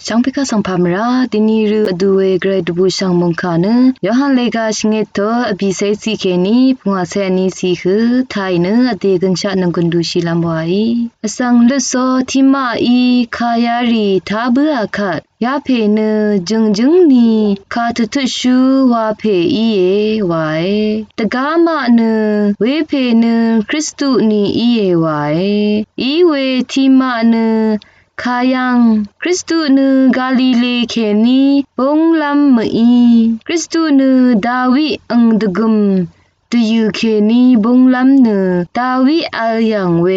ช่างพิกาสังพามราตินีรูดูเวเกรดบูช่างมงคานะยอหันเลกาชิงเอโตอภิเศษสีเคนีพงอาเซนีสีคือไทยนะอเตกันชะนังกันดูชิลัมบวยอสังลุโซทิมาอีคายารีทาเบือคัดยาเพเนจึงนีคาทุทุชูวาเพอีเอไวตะกามาเนเวเพเนคริสตุนีอีเอไวอีเวทิมาเนคายังคริสตุนูกาลิเลเคนีบงลัมมอีคริสตุนูดาวิอังดกุมตยูเคนีบงลัมเนดาวิอัลยังเว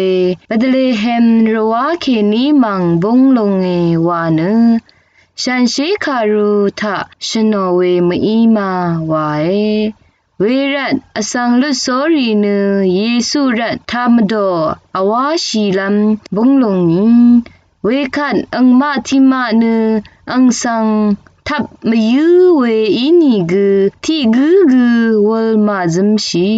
เบธเลเฮมรวาเคนีมังบงลงเอวาเนฉันเชคารูทะชโนเวมอีมาวายเวรัตอสังลุโซรีเนเยซูรัตธรรมโดอวาชีลัมบงลงนีเวคันอังมาทิมาเนอังสังทับมยูเวอินีกุที่กุวลมาซึมชี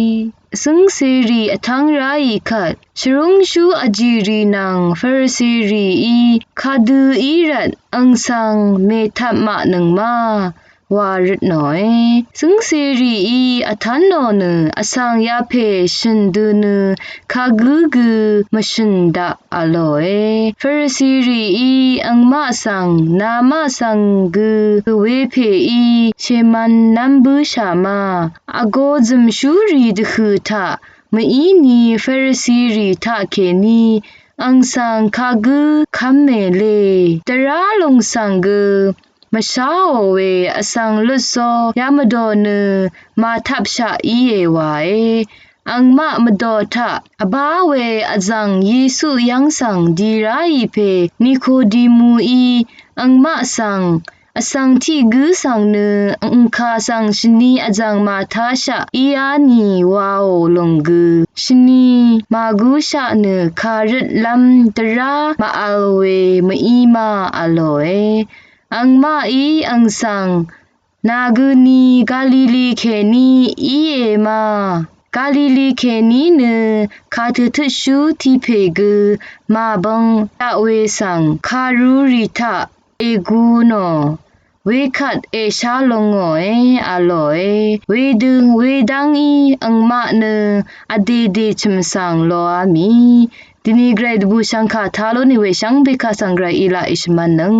ซึ่งเสรีอทังไรคัดชรุงชูอจิรีนังฟาริสีรีอีคาดูอีรัตอังสังเมทับมาหนึ่งมาวาริดหน่อยซึ่งเสรีอีอทันโนเนอสังยาเพชินดูเนคากุมชินดาอลอยฟาริสีรีอีอังมาสังนามาสังกุเวเพอีเชมันนัมบูชามาอโกซึมชูรีดคือทะมอีนีฟาริสีรีทะเคนีอังสังคากุคัมเมเลตราลงสังกุมะชาโอเวอสังลุโซยามโดเนมาทับชะอีเอไวอังมะมโดทะอบาเวอจังเยซูยังสังดีราอีเพนิโคดีมูอีอังมะสังอสังที่กุสังเนอังคาสังชนีอจังมาทาชะอีอานีวาโอลงกุชนีมากุชะเนคาริดลัมตรามาอัลเวมอีมาอโลเออังมาอีอังสังนากุนีกาลิลีเคนีอีเอมากาลิลีเคนีเนคาทุทุชูที่เพกุมาบังตะเวสังคารูริทะเอกูโนเวคัดเอชาลงโอเออโลเอเวดึงเวดังอีอังมาเนอเดเดชิมสังโลอามีดินีเกรดบูชังคาทาโลนิเวชังเบคาสังไกรอีลาอิชมันนึง